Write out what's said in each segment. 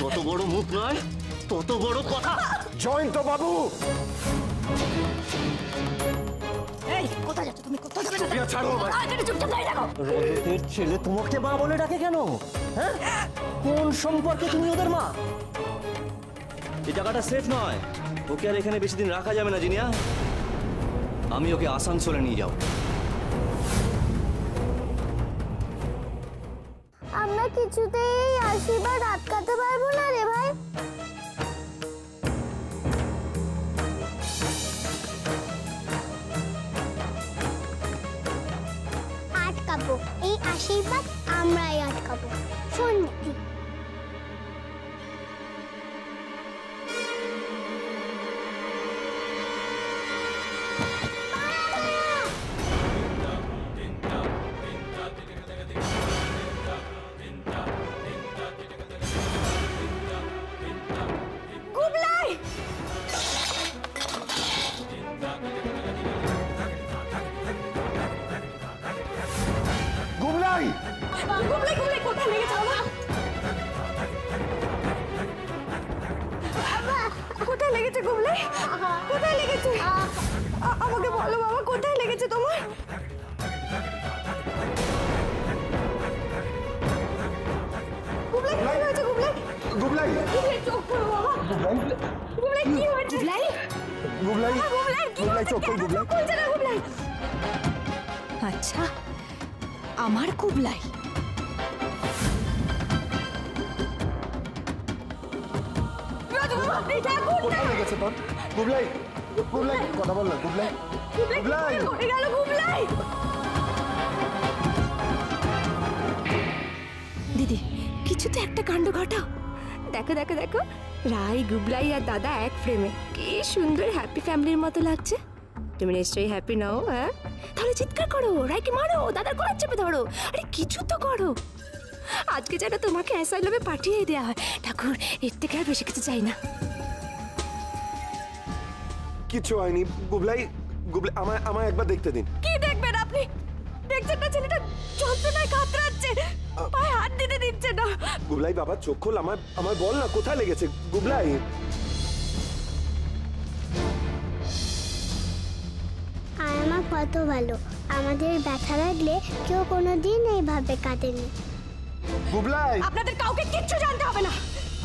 যত বড় মুখ নয় তত বড় কথা। জয়ন্ত বাবু, এই কোথায় যাচ্ছ তুমি? কোথায় যাবে না? ছাড়ো আমায়। আরে চুপচাপ দাঁড়িয়ে থাকো। রজতের ছেলে তোমাকে মা বলে ডাকে কেন? হ্যাঁ, কোন সম্পর্কে তুমি ওদের মা? এই জায়গাটা সেফ নয়, ওকে আর এখানে বেশি দিন রাখা যাবে না জিনিয়া। আমি ওকে আসানসোলে নিয়ে যাও। আমরা কিছুতেই আশীর্বাদ আটকাতে পারবো না রে ভাই। আটকাবো, এই আশীর্বাদ আমরাই আটকাবো। সত্যি গুবলাই, গুবলাই গুবলাই কোথায় লেগেছে বাবা? কোথায় লেগেছে গুবলাই? কোথায় লেগেছে? আমাকে বলো বাবা, কোথায় লেগেছে তোমার? গুবলাই কি হয়েছে? গুবলাই গুবলাই, গুবলাই চোখ খোলো বাবা। গুবলাই কি হয়েছে? গুবলাই গুবলাই, গুবলাই কি গুবলাই হয়েছে? চোখ খোল, গুবলাই। খুলছে না গুবলাই। আচ্ছা, আমার গুবলাই। কোথায় লেগেছে তোর? গুবলাই, গুবলাই কথা বল না। গুবলাই, গুবলাই উঠে গেল গুবলাই। দিদি কিছু তো একটা কাণ্ড ঘটাও। দেখো দেখো দেখো, রাই গুবলাই আর দাদা এক ফ্রেমে, কি সুন্দর হ্যাপি ফ্যামিলির মতো লাগছে। তুমি নিশ্চয়ই হ্যাপি নাও? হ্যাঁ, তাহলে চিৎকার করো, রাইকে মারো, দাদার গলা চেপে ধরো, আরে কিছু তো করো। আজকে যেন তোমাকে অ্যাসাইলামে পাঠিয়ে দেওয়া হয়। ঠাকুর, এর থেকে আর বেশি কিছু চাই না। কিছু হয়নি। গুবলাই, গুবলাই আমায় একবার দেখতে দিন। কি দেখবেন আপনি? দেখছেন না ছেলেটা যন্ত্রণায় কাতরাচ্ছে, পায়ে হাত দিতে দিচ্ছে না। গুবলাই বাবা চোখ খোল, আমার বল না কোথায় লেগেছে। গুবলাই, আর আমার কত ভালো, আমাদের ব্যথা লাগলে কেউ কোনোদিন এইভাবে কাঁদেনি। গুবলাই, আপনাদের কাউকে কিচ্ছু জানতে হবে না।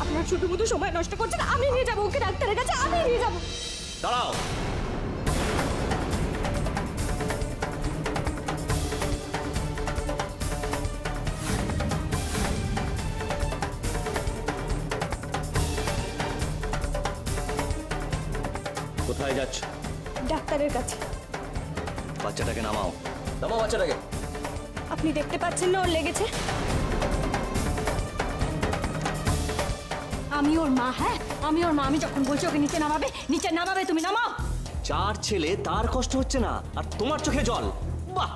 আপনারা শুধু শুধু সময় নষ্ট করছেন। আমি নিয়ে যাবো ওকে ডাক্তারের কাছে, আমি নিয়ে যাবো। দাঁড়াও, কোথায় যাচ্ছ? ডাক্তারের কাছে। বাচ্চাটাকে নামাও, নামাও বাচ্চাটাকে। আপনি দেখতে পাচ্ছেন না ওর লেগেছে? আমি ওর মা। হ্যাঁ, আমি ওর মা। আমি যখন বলছি ওকে নিচে নামাবে, নিচে নামাবে। তুমি নামাও। যার ছেলে তার কষ্ট হচ্ছে না, আর তোমার চোখে জল। বাহ,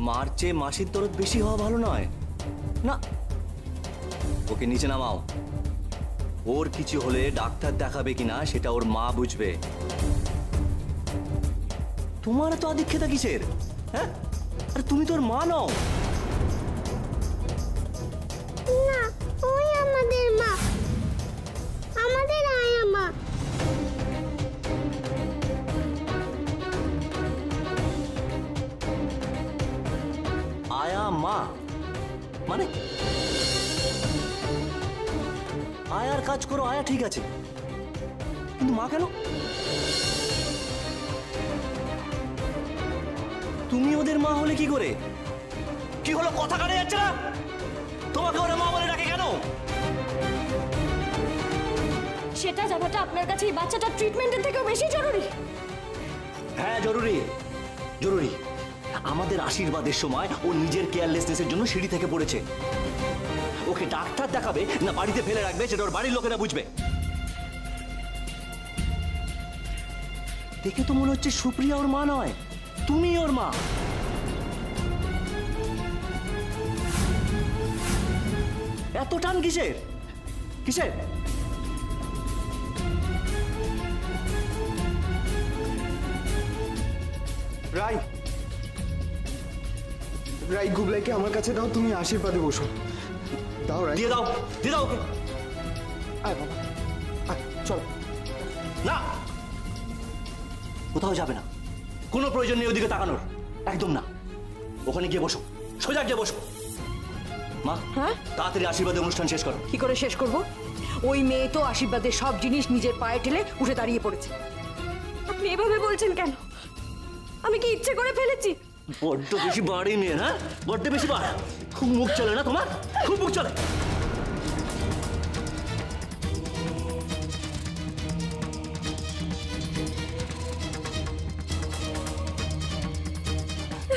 মার চেয়ে মাসির দরদ বেশি হওয়া ভালো নয় না। ওকে নিচে নামাও। ওর কিছু হলে ডাক্তার দেখাবে কিনা সেটা ওর মা বুঝবে। তোমার তো আদিক্ষেতা কিসের? হ্যাঁ, আর তুমি তোর মা নও। না, ওই আমাদের মা, আমাদের আয়া মা। আয়া মা মানে? আয়ার কাজ করো, আয়া ঠিক আছে, কিন্তু মা কেন? তুমি ওদের মা হলে কি করে? কি হলো, কথা কাটে যাচ্ছে না? তোমাকে ওরা মা বলে ডাকে কেন? সেটা জানাটা আপনার কাছে এই বাচ্চাটার ট্রিটমেন্টের থেকেও বেশি জরুরি। হ্যাঁ জরুরি, জরুরি। আমাদের আশীর্বাদের সময় ও নিজের কেয়ারলেসনেসের জন্য সিঁড়ি থেকে পড়েছে। ওকে ডাক্তার দেখাবে না বাড়িতে ফেলে রাখবে সেটা ওর বাড়ির লোকেরা বুঝবে। দেখে তো মনে হচ্ছে সুপ্রিয়া ওর মা নয়, তুমি ওর মা। এত টান কিসের? কিসের? রাই, রাই গুবলাইকে আমার কাছে দাও, তুমি আশীর্বাদে বসো। দাও রাই, দিয়ে দাও, দিয়ে দাও ওকে। আয় বাবা, আয়, চল। না, কোথাও যাবে না, কোনো প্রয়োজন নেই ওদিকে তাকানোর, একদম না। ওখানে গিয়ে বসো, সোজা গিয়ে বসো। মা, হ্যাঁ? তাড়াতাড়ি আশীর্বাদের অনুষ্ঠান শেষ করো। কি করে শেষ করব? ওই মেয়ে তো আশীর্বাদের সব জিনিস নিজের পায়ে ঠেলে উঠে দাঁড়িয়ে পড়েছে। আপনি এভাবে বলছেন কেন? আমি কি ইচ্ছে করে ফেলেছি? বড্ড বেশি বাড়ি মেয়ে, হ্যাঁ, বড্ড বেশি বাড়। খুব মুখ চলে না তোমার, খুব মুখ চলে।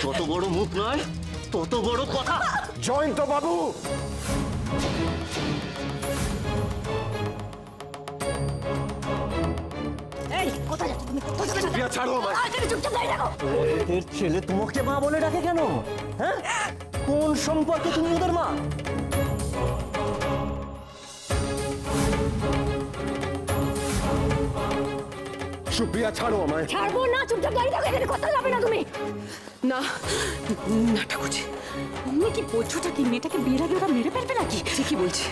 তত বড় মুখ নয়, তত বড় কথা। জয়ন্ত বাবু, এই কোথায় যাচ্ছ তুমি? কোথায় যাচ্ছ? সুপ্রিয়া ছাড়ো আমায়। চুপচাপ দাঁড়িয়ে থাকো। এর ছেলে তোমাকে মা বলে ডাকে কেন? হ্যাঁ, কোন সম্পর্কে তুমি ওদের মা? সুপ্রিয়া ছাড়ো আমায়। ছাড়বো না, চুপচাপ দাঁড়িয়ে থাকো, এখানে কোথাও যাবে না তুমি। না না ঠাকুরজি, তুমি কি বলছোটা কি? মেয়েটাকে বিয়ের আগে ওরা মেরে ফেলবে নাকি? ঠিকই বলছি,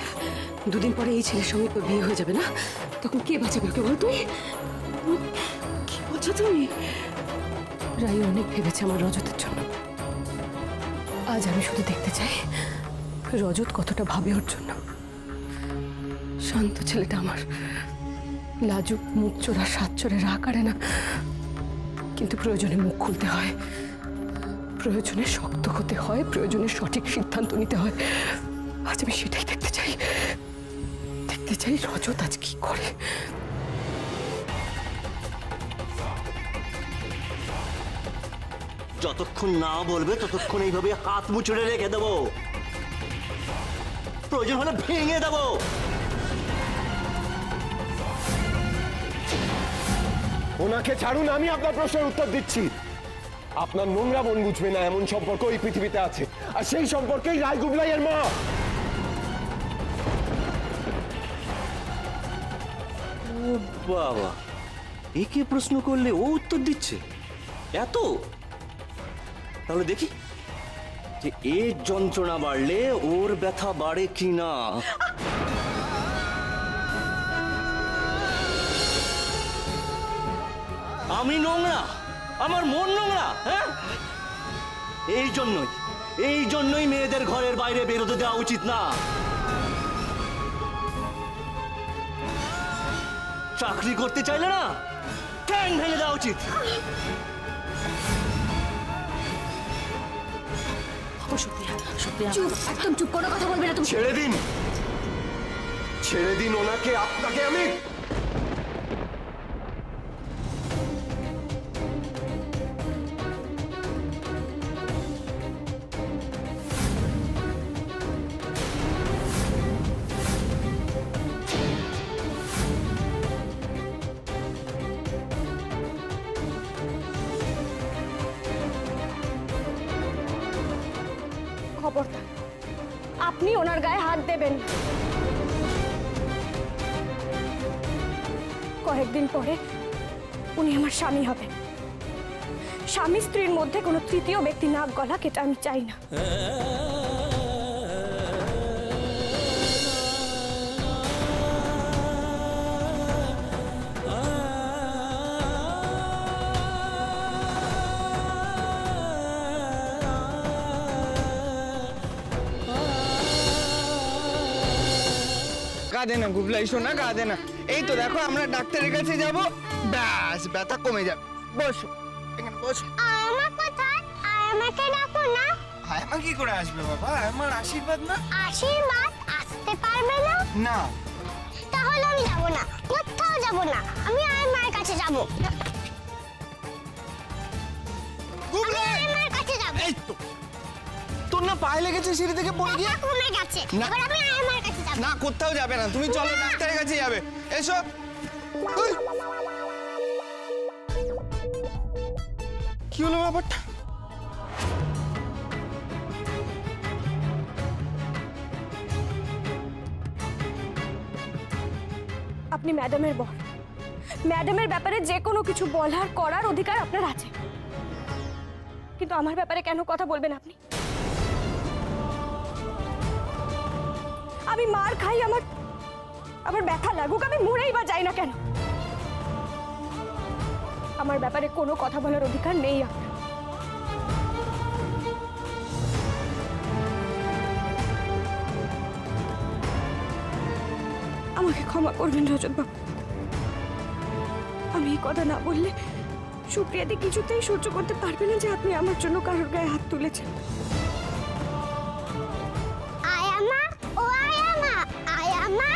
দুদিন পরে এই ছেলের সঙ্গে তো বিয়ে হয়ে যাবে না, তখন কে বাঁচাবে ওকে বল? তুই কি বলছো তুমি? রাই অনেক ভেবেছে আমার রজতের জন্য। আজ আমি শুধু দেখতে চাই রজত কতটা ভাবে ওর জন্য। শান্ত ছেলেটা আমার, লাজুক, মুখ চোরা, সাত চোরে রাগ আরে না, কিন্তু প্রয়োজনে মুখ খুলতে হয়, প্রয়োজনে শক্ত হতে হয়, প্রয়োজনে সঠিক সিদ্ধান্ত নিতে হয়। আজ আমি সেটাই দেখতে চাই, দেখতে চাই রজত আজ কি করে। যতক্ষণ না বলবে ততক্ষণ এইভাবে হাত মুচড়ে রেখে দেবো, প্রয়োজন হলে ভেঙে দেবো। ওনাকে ছাড়ুন, আমি আপনার প্রশ্নের উত্তর দিচ্ছি। আপনার নোংরা মন বুঝবে না এমন সম্পর্ক এই পৃথিবীতে আছে, আর সেই সম্পর্কেই রায় গুবলাইয়ের মা। ও বাবা, একে প্রশ্ন করলে ও উত্তর দিচ্ছে এত? তাহলে দেখি যে এর যন্ত্রণা বাড়লে ওর ব্যথা বাড়ে কিনা। আমি নোংরা, আমার মন নোংরা, হ্যাঁ? এই জন্যই মেয়েদের ঘরের বাইরে বেরোতে দেওয়া উচিত না। চাকরি করতে চাইলে না, ঠ্যাং ভেঙে দেওয়া উচিত। চুপ, একদম চুপ, কোনো কথা বলবে না তুমি। ছেড়ে দিন, ছেড়ে দিন ওনাকে, আপনাকে আমি। খবরদার, আপনি ওনার গায়ে হাত দেবেন। কয়েকদিন পরে উনি আমার স্বামী হবেন। স্বামী স্ত্রীর মধ্যে কোনো তৃতীয় ব্যক্তি নাক গলাক, এটা আমি চাই না। কাঁদে না গুবলাই শোনা, কাঁদে না। এই তো দেখো আমরা ডাক্তারের কাছে যাব, ব্যাস ব্যথা কমে যাবে। বসো এখানে, বসো। আমার কোথায়? আমাকে ডাকো না। আয়মা কি করে আসবে বাবা? আমার আশীর্বাদ না। আশীর্বাদ আসতে পারবে না? না। তাহলে আমি যাবো না, কোথাও যাবো না। আমি আর মায়ের কাছে যাবো। গুবলাই, মায়ের কাছে যাবো। এই তো তোর না পায়ে লেগেছে সিঁড়ি থেকে পড়ে গিয়ে। কমে গেছে, না। এবার আমি আর মায়ের কাছে যাবো। না, কোথাও যাবে না, তুমি চলো ডাক্তারের কাছে যাবে। এসো। ওই, কি হলো ব্যাপারটা? আপনি ম্যাডামের বর, ম্যাডামের ব্যাপারে যে কোনো কিছু বলার করার অধিকার আপনার আছে, কিন্তু আমার ব্যাপারে কেন কথা বলবেন আপনি? আমি মার খাই, আমার ব্যথা লাগুক, আমি মরেই বা যাই না কেন, আমার ব্যাপারে কোনো কথা বলার অধিকার নেই আপনার। আমাকে ক্ষমা করবেন রজত বাবু, আমি এই কথা না বললে সুপ্রিয়াদি কিছুতেই সহ্য করতে পারবে না যে আপনি আমার জন্য কারোর গায়ে হাত তুলেছেন। আয়া মা, ও আয়া মা, আয়া মা।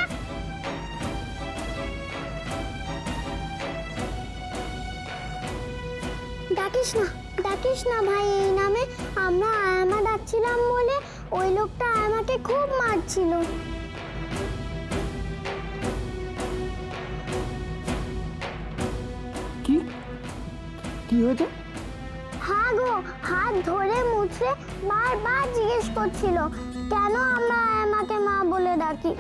ডাকিস না ভাই এই নামে। আমরা আয়া মা ডাকছিলাম বলে ওই লোকটা আমাকে খুব মারছিল। কি হয়েছে? হ্যাঁ গো, হাত ধরে মুছলে বারবার জিজ্ঞেস করছিল কেন আমরা আমাকে মা বলে ডাকি।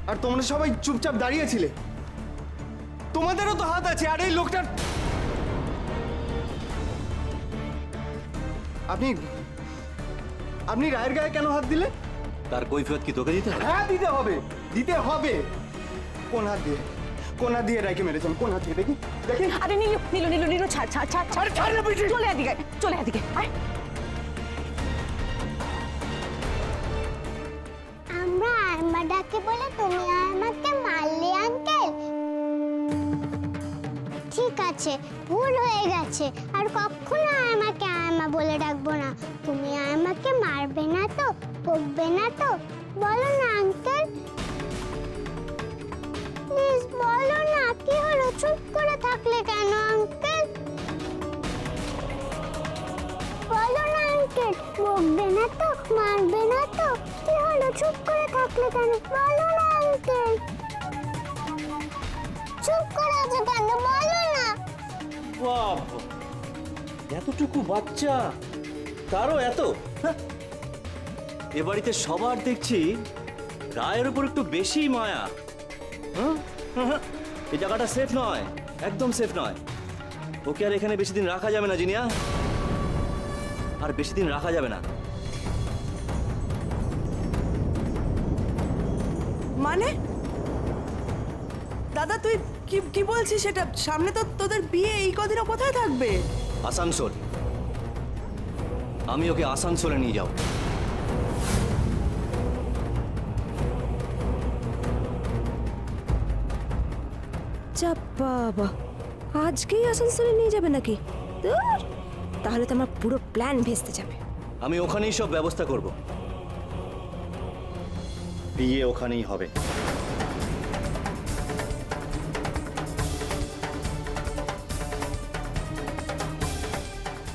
আর তোমরা সবাই চুপচাপ দাঁড়িয়েছিলে। তোমাদেরও তো হাত আছে। আর এই লোকটার আপনি আপনি রায়ের গায়ে কেন হাত দিলে? তার কৈফিয়ত কি তোকে দিতে হবে? হ্যাঁ দিতে হবে, দিতে হবে। কোন হাত দিয়ে, কোন হাত দিয়ে রায়কে মেরেছেন? কোন হাত দিয়ে দেখি দেখি। আরে নীলু ছাড় ছাড় ছাড় ছাড় ছাড় না পিঠে। চলে এদিকে আয়। আমরা আয়মা ডাকে বলে তুমি আমাকে মারলে আঙ্কেল? ঠিক আছে, ভুল হয়ে গেছে, আর কখনো আমাকে আয়মা বলে ডাকবো না। তুমি আমাকে মারবে না তো, বকবে না তো? বলো না আঙ্কেল, প্লিজ বলো না। কি হলো, চুপ করে থাকলে কেন আঙ্কেল? বলো না আঙ্কেল, বকবে না তো, মারবে না তো? কি হলো, চুপ করে থাকলে কেন? বলো না আঙ্কেল, চুপ করে আছো কেন? বলো না। বাবা, এতটুকু বাচ্চা, তারও এত? হ্যাঁ। এ বাড়িতে সবার দেখছি রায়ের উপর একটু বেশি মায়া। এই জায়গাটা সেফ নয়, একদম সেফ নয়। ওকে আর এখানে বেশি দিন রাখা যাবে না জিনিয়া, আর বেশি দিন রাখা যাবে না। মানে দাদা তুই কি বলছিস? সেটা সামনে তো তোদের বিয়ে, এই কদিনও কোথায় থাকবে? আসানসোল। আমি ওকে আসানসোলে নিয়ে যাব। যা বাবা, আজকেই আসানসোলে নিয়ে যাবে নাকি? ধুর, তাহলে তো আমার পুরো প্ল্যান ভেস্তে যাবে। আমি ওখানেই সব ব্যবস্থা করব, বিয়ে ওখানেই হবে।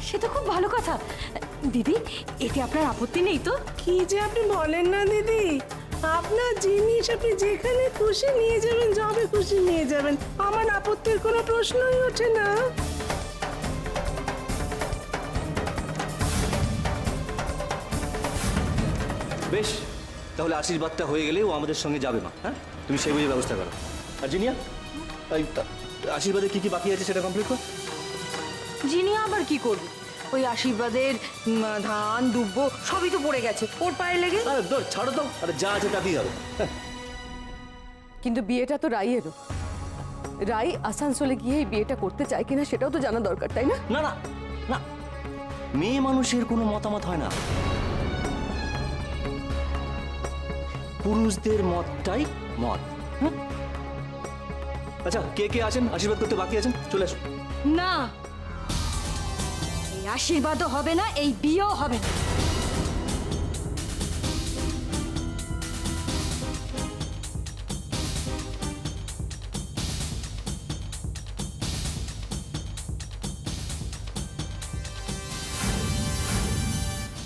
সে তো খুব ভালো কথা। দিদি, এতে আপনার আপত্তি নেই তো? কি যে আপনি বলেন না দিদি, আপনার জিনিস আপনি যেখানে খুশি নিয়ে যাবেন, যবে খুশি নিয়ে যাবেন, আমার আপত্তির কোনো প্রশ্নই ওঠে না। বেশ, তাহলে আশীর্বাদটা হয়ে গেলে ও আমাদের সঙ্গে যাবে মা। হ্যাঁ, তুমি সেই বুঝে ব্যবস্থা করো। আর জিনিয়া, আশীর্বাদে কি কি বাকি আছে সেটা কমপ্লিট কর। জিনিয়া আবার কি করবে? ওই আশীর্বাদের ধান দুব্ব সবই তো পড়ে গেছে ওর পায়ে লেগে। আরে ধর, ছাড়ো তো, আরে যা আছে তাতেই হবে। কিন্তু বিয়েটা তো রাইয়েরও। রাই আসানসোলে গিয়ে এই বিয়েটা করতে চায় কিনা সেটাও তো জানা দরকার, তাই না? না না না, মেয়ে মানুষের কোনো মতামত হয় না, পুরুষদের মতটাই মত। আচ্ছা, কে কে আছেন আশীর্বাদ করতে বাকি আছেন? চলে আসুন। না, এই আশীর্বাদও হবে না, এই বিয়েও হবে না।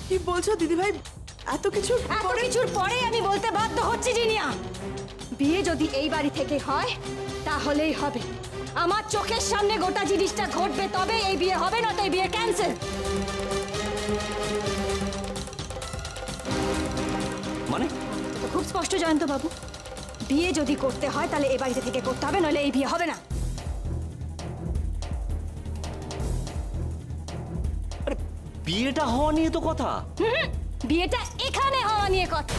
কি বলছো দিদি ভাই? এত কিছুর পরে আমি বলতে বাধ্য হচ্ছি জিনিয়া, বিয়ে যদি এই বাড়ি থেকে হয় তাহলেই হবে। আমার চোখের সামনে গোটা জিনিসটা ঘটবে, তবে এই বিয়ে হবে, না তো এই বিয়ে ক্যান্সেল। মানে তো খুব স্পষ্ট জয়ন্ত বাবু, বিয়ে যদি করতে হয় তাহলে এই বাড়িতে থেকে করতে হবে, নইলে এই বিয়ে হবে না। বিয়েটা হওয়া নিয়ে তো কথা। বিয়েটা এখানে হওয়া নিয়ে কথা।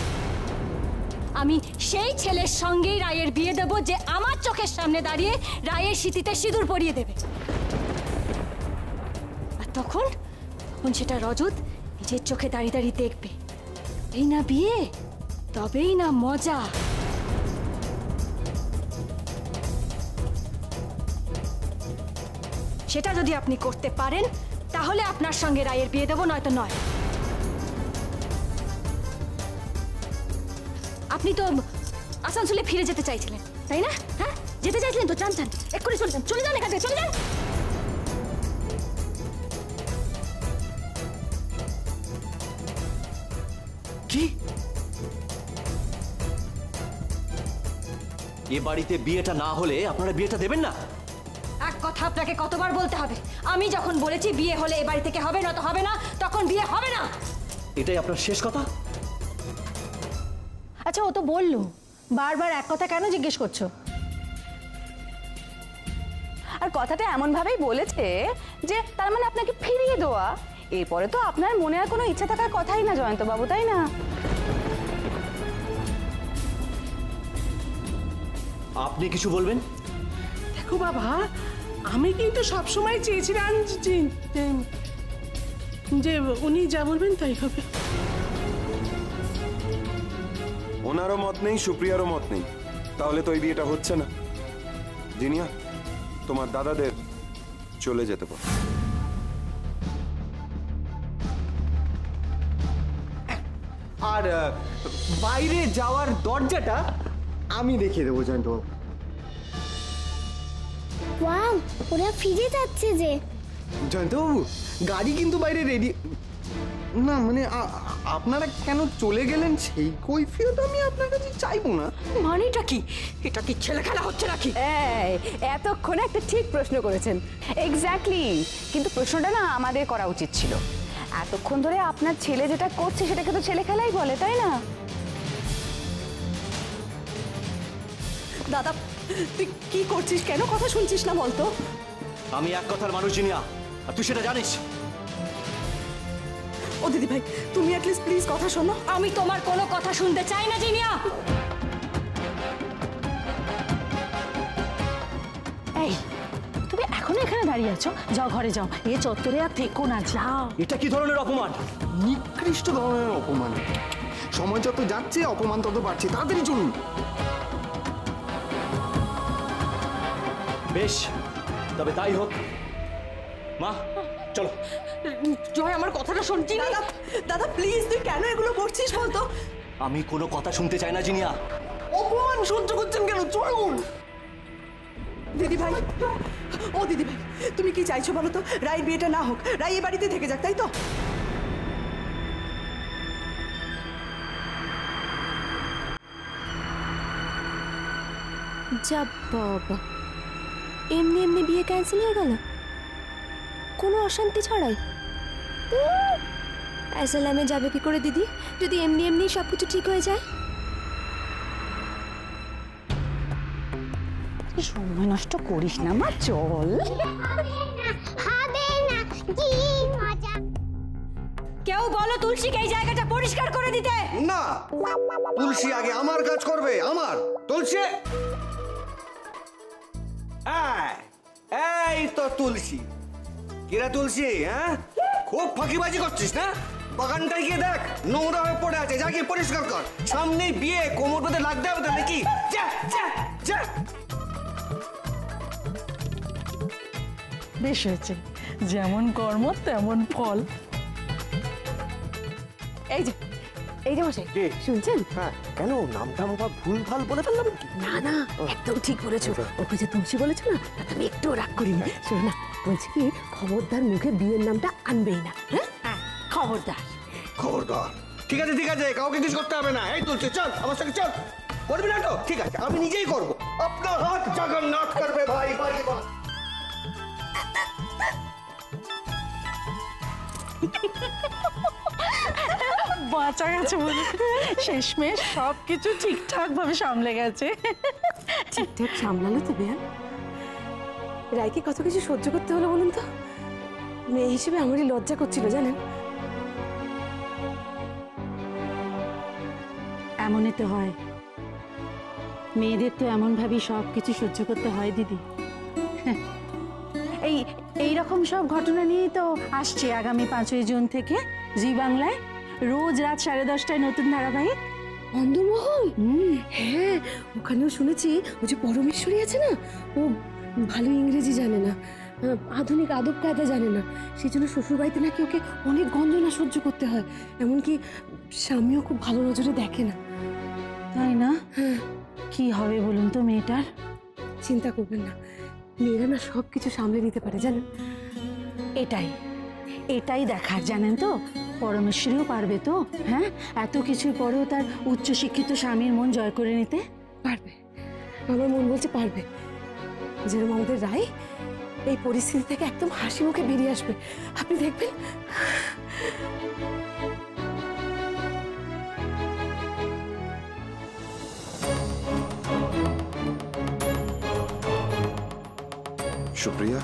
আমি সেই ছেলের সঙ্গেই রায়ের বিয়ে দেব যে আমার চোখের সামনে দাঁড়িয়ে রায়ের সিঁথিতে সিঁদুর পরিয়ে দেবে। আর তখন সেটা রজত নিজের চোখে দাঁড়িয়ে দাঁড়িয়ে দেখবে। এই না বিয়ে, তবেই না মজা। সেটা যদি আপনি করতে পারেন তাহলে আপনার সঙ্গে রায়ের বিয়ে দেব, নয়তো নয়। আপনি তো আসানসোলে ফিরে যেতে চাইছিলেন, তাই না? হ্যাঁ, যেতে চাইছিলেন তো। যান যান, এক্ষুনি চলে যান, চলে যান এখান থেকে, চলে যান। কি? এ বাড়িতে বিয়েটা না হলে আপনারা বিয়েটা দেবেন না? এক কথা আপনাকে কতবার বলতে হবে? আমি যখন বলেছি বিয়ে হলে এ বাড়ি থেকে হবে, না তো হবে না, তখন বিয়ে হবে না। এটাই আপনার শেষ কথা? আচ্ছা, ও তো বললো, বারবার এক কথা কেন জিজ্ঞেস করছো? আর কথাটা এমন ভাবেই বলেছে যে তার মানে আপনাকে ফিরিয়ে দেওয়া। এরপরে তো আপনার মনে আর কোনো ইচ্ছা থাকার কথাই না জয়ন্ত বাবু, তাই না? আপনি কিছু বলবেন? দেখো বাবা, আমি কিন্তু সবসময় চেয়েছিলাম যে উনি যা বলবেন তাই হবে। ওনারও মত নেই, সুপ্রিয়ারও মত নেই, তাহলে তো এই বিয়েটা হচ্ছে না। জিনিয়া, তোমার দাদাদের চলে যেতে পারো। আর বাইরে যাওয়ার দরজাটা আমি দেখিয়ে দেবো জয়ন্তবাবু। ওয়াও, ওরা ফিরে যাচ্ছে যে। জয়ন্তবাবু, গাড়ি কিন্তু বাইরে রেডি। না মানে আপনারা কেন চলে গেলেন সেই কৈফিয়ত আমি আপনার কাছে চাইবো না। মানেটা কি? এটা কি ছেলে খেলা হচ্ছে নাকি? এই এতক্ষণে একটা ঠিক প্রশ্ন করেছেন। এক্স্যাক্টলি, কিন্তু প্রশ্নটা না আমাদের করা উচিত ছিল। এতক্ষণ ধরে আপনার ছেলে যেটা করছে সেটাকে তো ছেলে খেলাই বলে, তাই না? দাদা, তুই কি করছিস? কেন কথা শুনছিস না বলতো? আমি এক কথার মানুষ জিনিয়া, আর তুই সেটা জানিস। ও দিদি ভাই, তুমি অ্যাটলিস্ট প্লিজ কথা শোনো। আমি তোমার কোনো কথা শুনতে চাই না জিনিয়া। এই, তুমি এখনো এখানে দাঁড়িয়ে আছো? যাও ঘরে যাও, এ চত্বরে আর থেকো না, যাও। এটা কি ধরনের অপমান? নিকৃষ্ট ধরনের অপমান। সময় যত যাচ্ছে অপমান তত বাড়ছে। তাড়াতাড়ি চলুন। বেশ, তবে তাই হোক। মা, চলো। জয়, আমার কথাটা শুনছি না। দাদা প্লিজ, তুই কেন এগুলো করছিস বলতো? আমি কোনো কথা শুনতে চাই না জিনিয়া। অপমান সহ্য করছেন কেন? চলুন। দিদি ভাই, ও দিদি ভাই, তুমি কি চাইছো বলো তো? রাই বিয়েটা না হোক, রাই এই বাড়িতে থেকে যাক, তাই তো? যা বাবা, এমনি এমনি বিয়ে ক্যান্সেল হয়ে গেল, কোনো অশান্তি ছাড়াই। অ্যাসালামে যাবে কি করে দিদি, যদি এমনি এমনি সবকিছু ঠিক হয়ে যায়? সময় নষ্ট করিস না মা, চল। হবে না, কি মজা। কেউ বলো তুলসীকে এই জায়গাটা পরিষ্কার করে দিতে। না, তুলসী আগে আমার কাজ করবে। আমার তুলসী, এই তো তুলসী। কিরা তুলসী, হ্যাঁ খুব ফাঁকিবাজি করছিস না? বাগানটায় গিয়ে দেখ, নোংরা হয়ে পড়ে আছে, যা গিয়ে পরিষ্কার কর। সামনেই বিয়ে, কোমর বেঁধে লাগতে হবে তো নাকি? যা যা যা। বেশ হয়েছে, যেমন কর্ম তেমন ফল। এই যে, এই যে মশাই, শুনছেন? হ্যাঁ, কেন নামটা আমরা ভুল ভাল বলে ফেললাম কি? না না, একদম ঠিক বলেছো। ওকে যে তুলসী বলেছো না, তাতে আমি একটু রাগ করিনি। শোনো না, বলছি কি, খবরদার মুখে বিয়ের নামটা আনবেই না। হ্যাঁ, খবরদার। খবরদার। ঠিক আছে ঠিক আছে, কাউকে কিছু করতে হবে না। এই তুলসী, চল আমার সঙ্গে চল। করবি না তো? ঠিক আছে, আমি নিজেই করবো। আপনার হাত জগন্নাথ করবে ভাই। বাড়ি বা বাঁচা গেছে বলে শেষমেশ সবকিছু ঠিকঠাক ভাবে সামলে গেছে। ঠিকঠাক সামলালো তো বেয়ান? রায়কে কত কিছু সহ্য করতে হলো বলুন তো। মেয়ে হিসেবে আমারই লজ্জা করছিল জানেন। এমনই তো হয়, মেয়েদের তো এমন ভাবেই সব কিছু সহ্য করতে হয় দিদি। এই রকম সব ঘটনা নিয়েই তো আসছে আগামী 5ই জুন থেকে জি বাংলায় রোজ রাত 10:30টায় নতুন ধারাবাহিক অন্দরমহল। হ্যাঁ, ওখানেও শুনেছি ওই যে পরমেশ্বরী আছে না, ও ভালো ইংরেজি জানে না, আধুনিক আদব কায়দা জানে না, সেই জন্য শ্বশুরবাড়িতে নাকি ওকে অনেক গঞ্জনা সহ্য করতে হয়, এমনকি স্বামীও খুব ভালো নজরে দেখে না। তাই না? কি হবে বলুন তো মেয়েটার? চিন্তা করবেন না, মেয়েরা না সব কিছু সামলে নিতে পারে জানেন। এটাই দেখার, জানেন তো পরমেশ্বরীও পারবে তো, হ্যাঁ এত কিছুর পরেও তার উচ্চশিক্ষিত স্বামীর মন জয় করে নিতে পারবে, আমার মন বলছে পারবে। যেরকম আমাদের রায় এই পরিস্থিতি থেকে একদম হাসি মুখে বেরিয়ে আসবে, আপনি দেখবেন। সুপ্রিয়া,